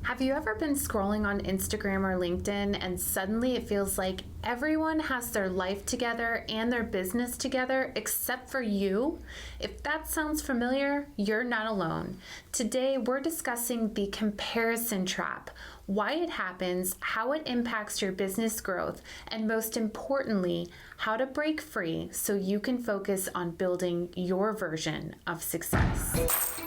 Have you ever been scrolling on Instagram or LinkedIn and suddenly it feels like everyone has their life together and their business together except for you? If that sounds familiar, you're not alone. Today, we're discussing the comparison trap, why it happens, how it impacts your business growth, and most importantly, how to break free so you can focus on building your version of success.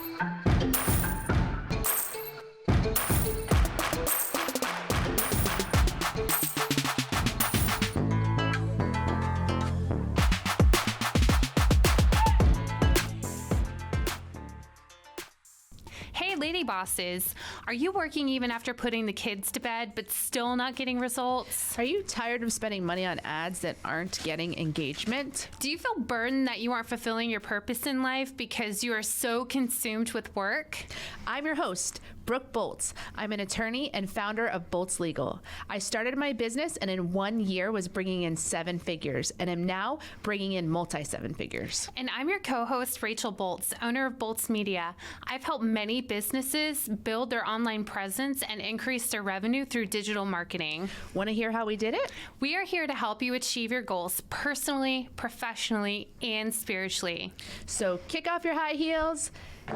Hey, lady bosses, are you working even after putting the kids to bed but still not getting results? Are you tired of spending money on ads that aren't getting engagement? Do you feel burdened that you aren't fulfilling your purpose in life because you are so consumed with work? I'm your host, Brooke Boltz. I'm an attorney and founder of Boltz Legal. I started my business and in 1 year was bringing in 7 figures and am now bringing in multi-7 figures. And I'm your co-host, Rachel Boltz, owner of Boltz Media. I've helped many businesses build their online presence and increase their revenue through digital marketing. Want to hear how we did it? We are here to help you achieve your goals personally, professionally, and spiritually. So kick off your high heels,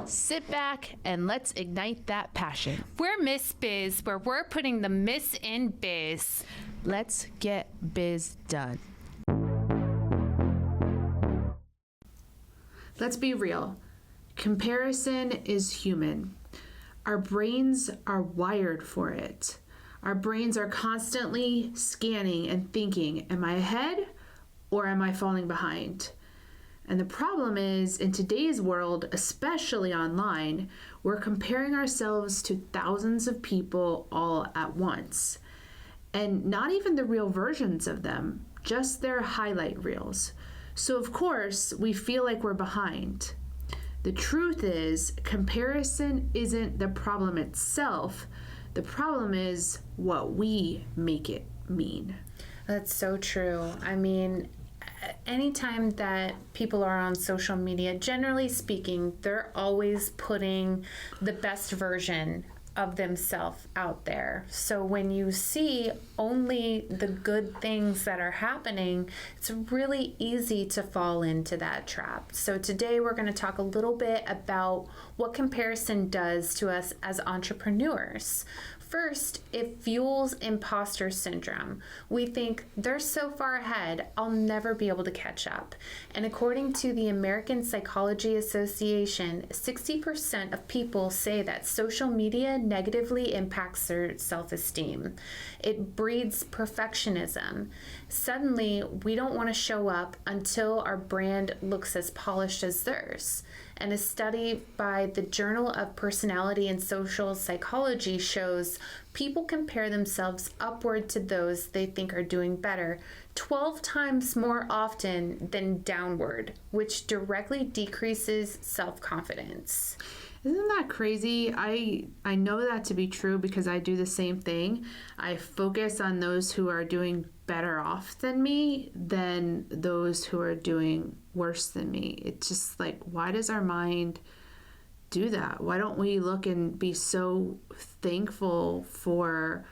sit back, and let's ignite that passion. We're Miss Biz, where we're putting the Miss in biz. Let's get biz done. Let's be real. Comparison is human. Our brains are wired for it. Our brains are constantly scanning and thinking, am I ahead or am I falling behind? And the problem is, in today's world, especially online, we're comparing ourselves to thousands of people all at once. And not even the real versions of them, just their highlight reels. So of course, we feel like we're behind. The truth is, comparison isn't the problem itself. The problem is what we make it mean. That's so true. I mean, anytime that people are on social media, generally speaking, they're always putting the best version of themselves out there. So when you see only the good things that are happening, it's really easy to fall into that trap. So today we're going to talk a little bit about what comparison does to us as entrepreneurs. First, it fuels imposter syndrome. We think they're so far ahead, I'll never be able to catch up. And according to the American Psychology Association, 60% of people say that social media negatively impacts their self-esteem. It breeds perfectionism. Suddenly, we don't want to show up until our brand looks as polished as theirs. And a study by the Journal of Personality and Social Psychology shows people compare themselves upward to those they think are doing better 12 times more often than downward, which directly decreases self-confidence. Isn't that crazy? I know that to be true because I do the same thing. I focus on those who are doing better off than me than those who are doing worse than me. It's just like, why does our mind do that? Why don't we look and be so thankful for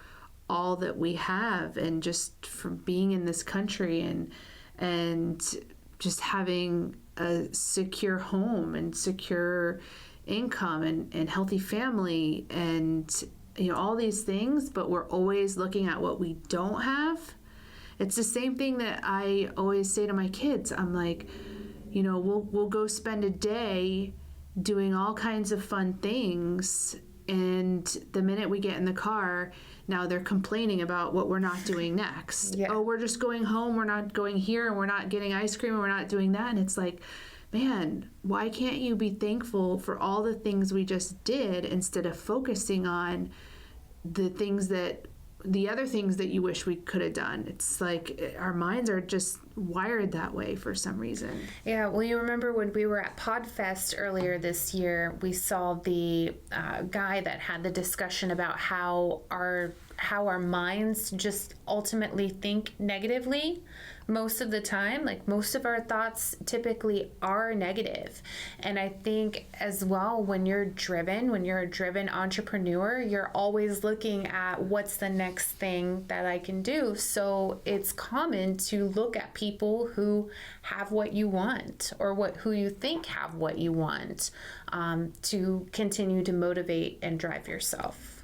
all that we have and just for being in this country and just having a secure home and secure income and healthy family and all these things, but we're always looking at what we don't have. It's the same thing that I always say to my kids. I'm like, we'll go spend a day doing all kinds of fun things, and the minute we get in the car, now they're complaining about what we're not doing next. Yeah. Oh, we're just going home, we're not going here, and we're not getting ice cream, and we're not doing that. And it's like, man, why can't you be thankful for all the things we just did instead of focusing on the other things that you wish we could have done? It's like our minds are just wired that way for some reason. Yeah, well, you remember when we were at PodFest earlier this year, we saw the guy that had the discussion about how our minds just ultimately think negatively most of the time. Like, most of our thoughts typically are negative. And I think as well, when you're a driven entrepreneur, you're always looking at what's the next thing that I can do. So it's common to look at people who have what you want, or who you think have what you want, to continue to motivate and drive yourself.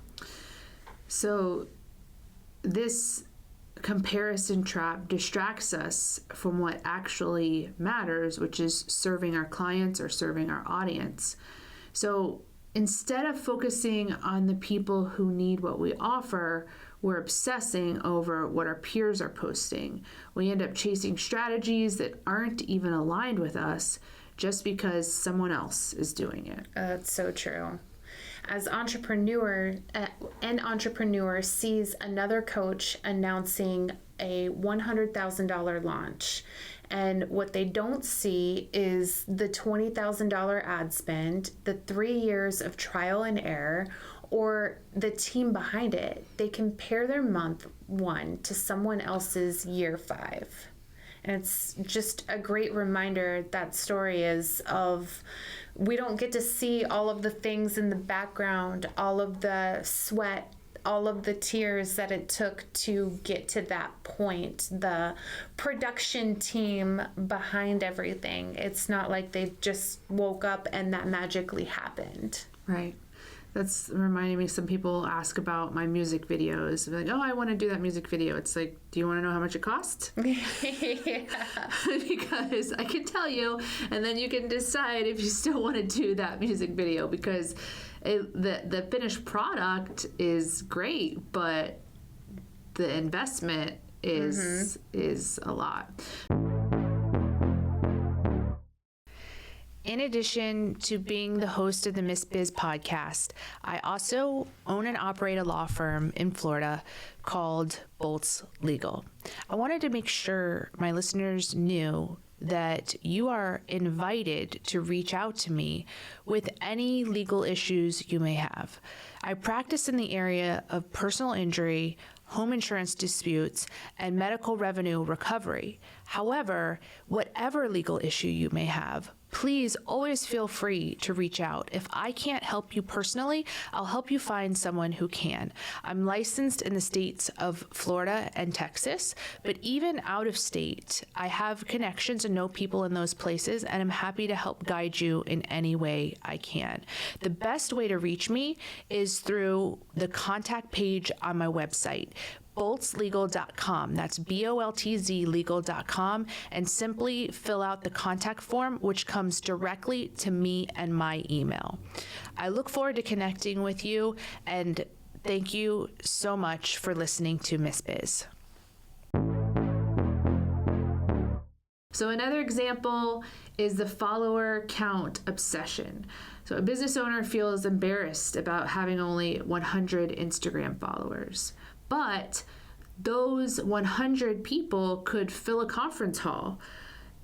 So this comparison trap distracts us from what actually matters, which is serving our clients or serving our audience. So instead of focusing on the people who need what we offer, we're obsessing over what our peers are posting. We end up chasing strategies that aren't even aligned with us just because someone else is doing it. That's so true. As an entrepreneur sees another coach announcing a $100,000 launch, and what they don't see is the $20,000 ad spend, the 3 years of trial and error, or the team behind it. They compare their month 1 to someone else's year 5. And it's just a great reminder, that story is of, we don't get to see all of the things in the background, all of the sweat, all of the tears that it took to get to that point, the production team behind everything. It's not like they just woke up and that magically happened. Right. That's reminding me, some people ask about my music videos. They're like, oh, I want to do that music video. It's like, do you want to know how much it cost? Yeah. Because I can tell you, and then you can decide if you still want to do that music video, because the finished product is great, but the investment is a lot. In addition to being the host of the Miss Biz podcast, I also own and operate a law firm in Florida called Bolts Legal. I wanted to make sure my listeners knew that you are invited to reach out to me with any legal issues you may have. I practice in the area of personal injury, home insurance disputes, and medical revenue recovery. However, whatever legal issue you may have, please always feel free to reach out. If I can't help you personally, I'll help you find someone who can. I'm licensed in the states of Florida and Texas, but even out of state, I have connections and know people in those places, and I'm happy to help guide you in any way I can. The best way to reach me is through the contact page on my website, boltzlegal.com. That's BOLTZ legal.com, and simply fill out the contact form, which comes directly to me and my email. I look forward to connecting with you, and thank you so much for listening to Miss Biz. So another example is the follower count obsession. So a business owner feels embarrassed about having only 100 Instagram followers. But those 100 people could fill a conference hall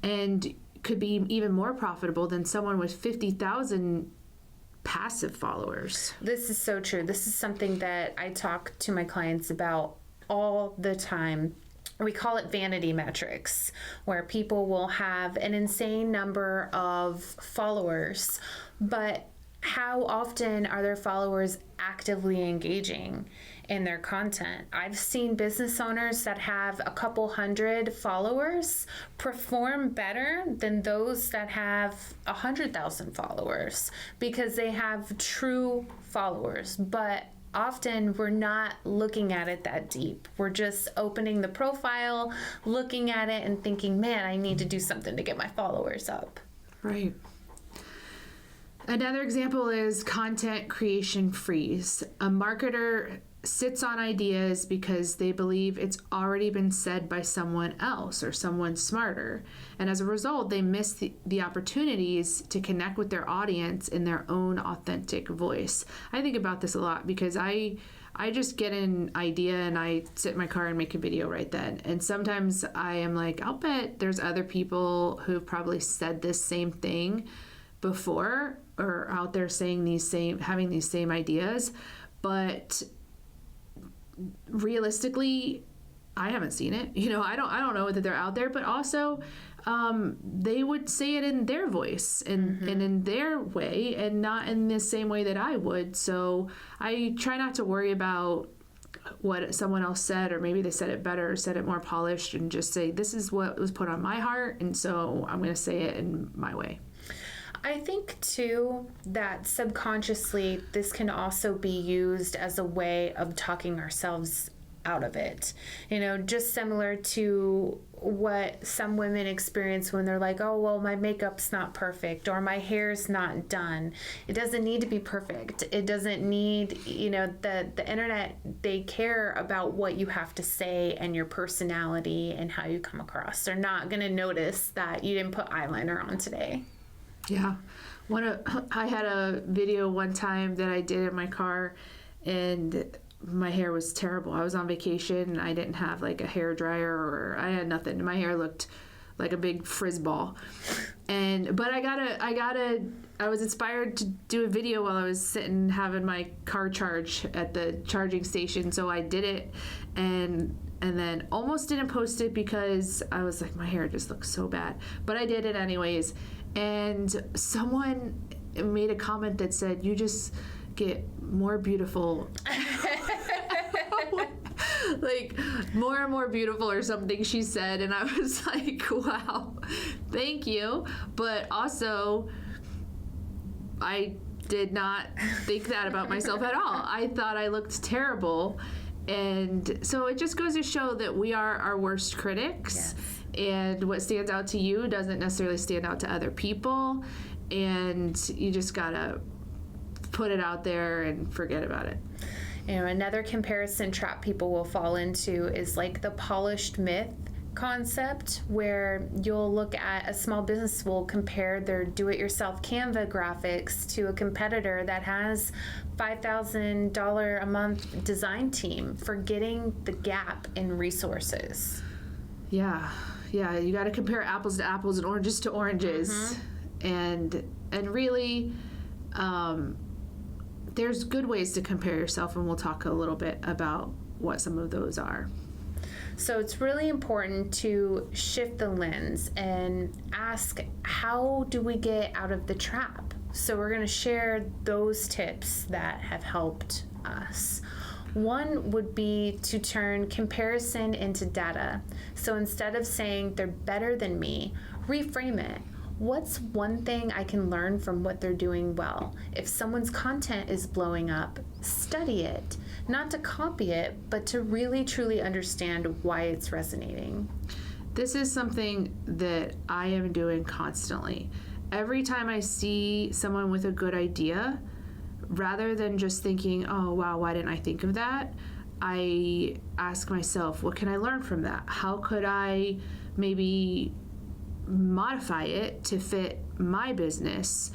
and could be even more profitable than someone with 50,000 passive followers. This is so true. This is something that I talk to my clients about all the time. We call it vanity metrics, where people will have an insane number of followers, but how often are their followers actively engaging in their content? I've seen business owners that have a couple hundred followers perform better than those that have 100,000 followers, because they have true followers. But often we're not looking at it that deep. We're just opening the profile, looking at it, and thinking, man, I need to do something to get my followers up. Right. Another example is content creation freeze. A marketer sits on ideas because they believe it's already been said by someone else or someone smarter. And as a result, they miss the opportunities to connect with their audience in their own authentic voice. I think about this a lot because I just get an idea and I sit in my car and make a video right then. And sometimes I am like, I'll bet there's other people who've probably said this same thing before or out there saying having these same ideas. But realistically, I haven't seen it. I don't know that they're out there, but also they would say it in their voice and in their way and not in the same way that I would. So I try not to worry about what someone else said, or maybe they said it better or said it more polished, and just say, this is what was put on my heart, and so I'm going to say it in my way. I think, too, that subconsciously this can also be used as a way of talking ourselves out of it. Just similar to what some women experience when they're like, oh, well, my makeup's not perfect or my hair's not done. It doesn't need to be perfect. It doesn't need, the internet, they care about what you have to say and your personality and how you come across. They're not going to notice that you didn't put eyeliner on today. Yeah. I had a video one time that I did in my car, and my hair was terrible. I was on vacation and I didn't have like a hair dryer, or I had nothing. My hair looked like a big frizz ball. But I was inspired to do a video while I was sitting having my car charge at the charging station. So I did it and then almost didn't post it because I was like, my hair just looks so bad. But I did it anyways. And someone made a comment that said, you just get more beautiful. Like, more and more beautiful or something, she said. And I was like, wow, thank you. But also, I did not think that about myself at all. I thought I looked terrible. And so it just goes to show that we are our worst critics. Yes. And what stands out to you doesn't necessarily stand out to other people. And you just gotta put it out there and forget about it. Another comparison trap people will fall into is like the polished myth concept, where you'll look at a small business will compare their do-it-yourself Canva graphics to a competitor that has $5,000 a month design team, forgetting the gap in resources. Yeah, you got to compare apples to apples and oranges to oranges. And really, there's good ways to compare yourself, and we'll talk a little bit about what some of those are. So it's really important to shift the lens and ask, how do we get out of the trap? So we're going to share those tips that have helped us. One would be to turn comparison into data. So instead of saying they're better than me, reframe it. What's one thing I can learn from what they're doing well? If someone's content is blowing up, study it. Not to copy it, but to really truly understand why it's resonating. This is something that I am doing constantly. Every time I see someone with a good idea, rather than just thinking, oh, wow, why didn't I think of that? I ask myself, what can I learn from that? How could I maybe modify it to fit my business,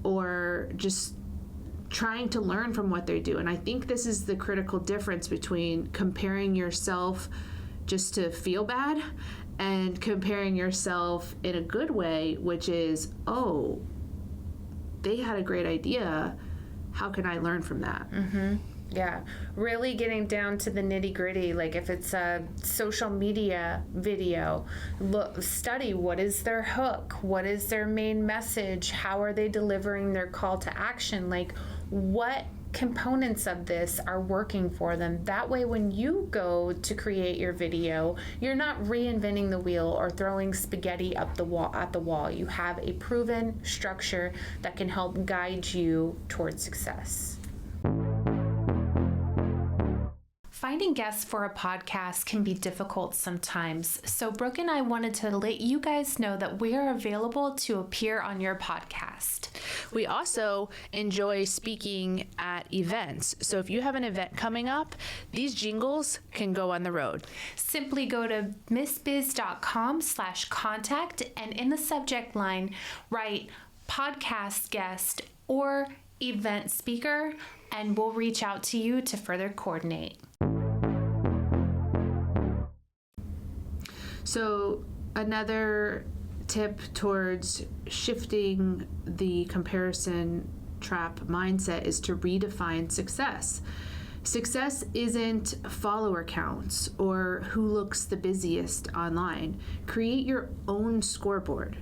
or just trying to learn from what they do? And I think this is the critical difference between comparing yourself just to feel bad and comparing yourself in a good way, which is, oh, they had a great idea. How can I learn from that? Yeah, really getting down to the nitty gritty. Like if it's a social media video, study what is their hook, what is their main message, how are they delivering their call to action, like what components of this are working for them. That way when you go to create your video, you're not reinventing the wheel or throwing spaghetti up the wall at the wall. You have a proven structure that can help guide you towards success. Finding guests for a podcast can be difficult sometimes, so Brooke and I wanted to let you guys know that we are available to appear on your podcast. We also enjoy speaking at events, so if you have an event coming up, these jingles can go on the road. Simply go to missbiz.com/contact and in the subject line, write podcast guest or event speaker, and we'll reach out to you to further coordinate. So another tip towards shifting the comparison trap mindset is to redefine success. Success isn't follower counts or who looks the busiest online. Create your own scoreboard.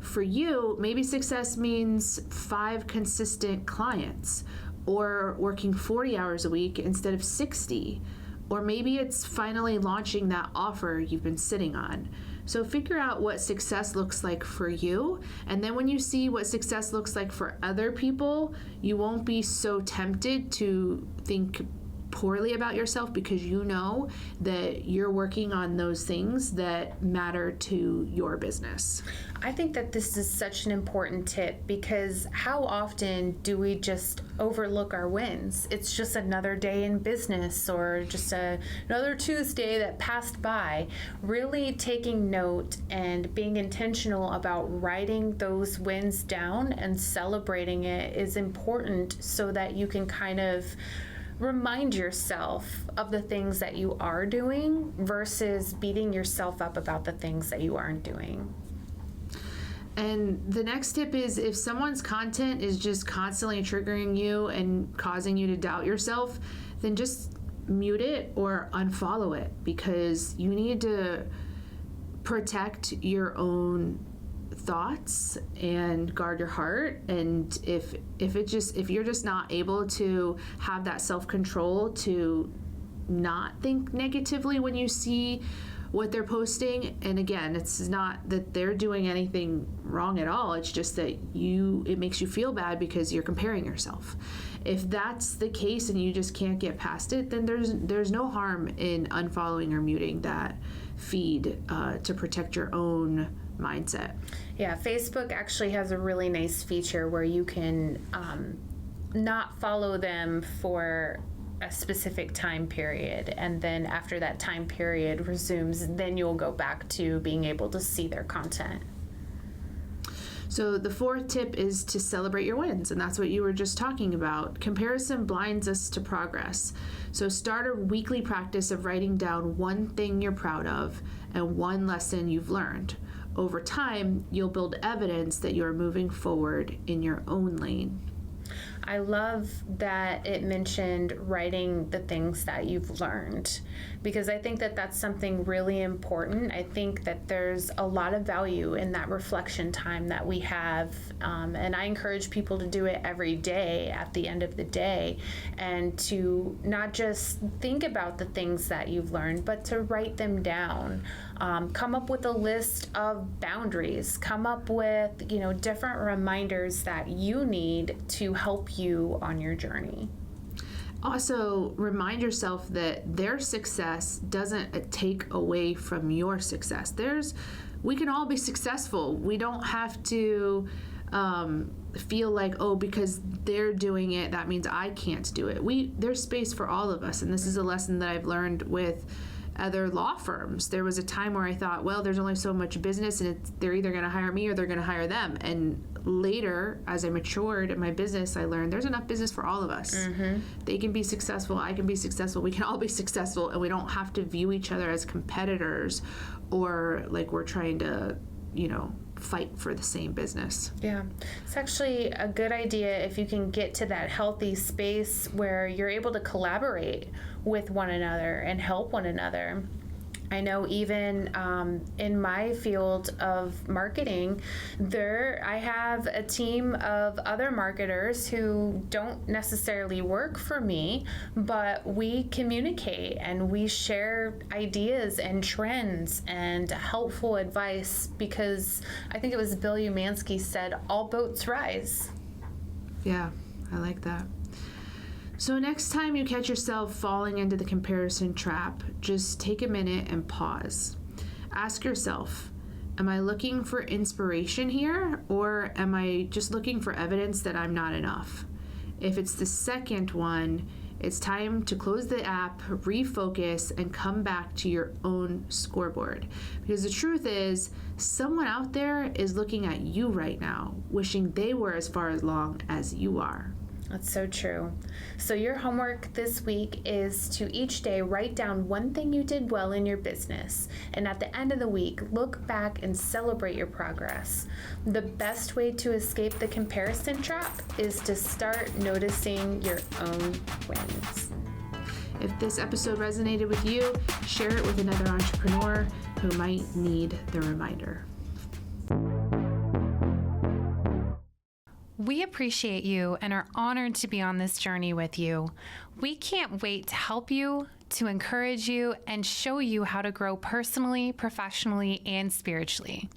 For you, maybe success means 5 consistent clients or working 40 hours a week instead of 60. Or maybe it's finally launching that offer you've been sitting on. So figure out what success looks like for you. And then when you see what success looks like for other people, you won't be so tempted to think poorly about yourself because you know that you're working on those things that matter to your business. I think that this is such an important tip because how often do we just overlook our wins? It's just another day in business or just another Tuesday that passed by. Really taking note and being intentional about writing those wins down and celebrating it is important so that you can kind of remind yourself of the things that you are doing versus beating yourself up about the things that you aren't doing. And the next tip is if someone's content is just constantly triggering you and causing you to doubt yourself, then just mute it or unfollow it because you need to protect your own thoughts and guard your heart. And if you're just not able to have that self-control to not think negatively when you see what they're posting, and again, it's not that they're doing anything wrong at all, it's just that it makes you feel bad because you're comparing yourself. If that's the case and you just can't get past it, then there's no harm in unfollowing or muting that feed to protect your own mindset. Yeah, Facebook actually has a really nice feature where you can not follow them for a specific time period, and then after that time period resumes, then you'll go back to being able to see their content. So the 4th tip is to celebrate your wins, and that's what you were just talking about. Comparison blinds us to progress. So start a weekly practice of writing down one thing you're proud of and one lesson you've learned. Over time, you'll build evidence that you're moving forward in your own lane. I love that it mentioned writing the things that you've learned because I think that that's something really important. I think that there's a lot of value in that reflection time that we have, and I encourage people to do it every day at the end of the day and to not just think about the things that you've learned, but to write them down. Come up with a list of boundaries, come up with, different reminders that you need to help you on your journey. Also, remind yourself that their success doesn't take away from your success. We can all be successful. We don't have to feel like, because they're doing it, that means I can't do it. There's space for all of us, and this is a lesson that I've learned with other law firms. There was a time where I thought, there's only so much business and they're either going to hire me or they're going to hire them. And later, as I matured in my business, I learned there's enough business for all of us. Mm-hmm. They can be successful. I can be successful. We can all be successful, and we don't have to view each other as competitors or like we're trying to, fight for the same business. Yeah, it's actually a good idea if you can get to that healthy space where you're able to collaborate with one another and help one another. I know even in my field of marketing, I have a team of other marketers who don't necessarily work for me, but we communicate and we share ideas and trends and helpful advice because I think it was Bill Umansky said, all boats rise. Yeah, I like that. So next time you catch yourself falling into the comparison trap, just take a minute and pause. Ask yourself, am I looking for inspiration here, or am I just looking for evidence that I'm not enough? If it's the second one, it's time to close the app, refocus, and come back to your own scoreboard. Because the truth is, someone out there is looking at you right now, wishing they were as far along as you are. That's so true. So your homework this week is to each day write down one thing you did well in your business. And at the end of the week, look back and celebrate your progress. The best way to escape the comparison trap is to start noticing your own wins. If this episode resonated with you, share it with another entrepreneur who might need the reminder. We appreciate you and are honored to be on this journey with you. We can't wait to help you, to encourage you, and show you how to grow personally, professionally, and spiritually.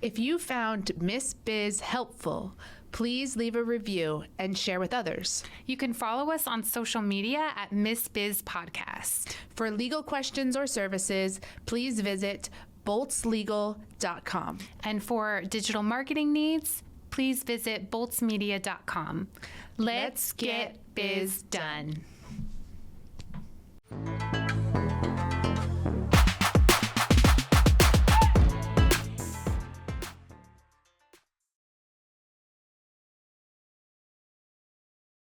If you found Miss Biz helpful, please leave a review and share with others. You can follow us on social media at Miss Biz Podcast. For legal questions or services, please visit boltslegal.com. And for digital marketing needs, please visit boltsmedia.com. Let's get biz done.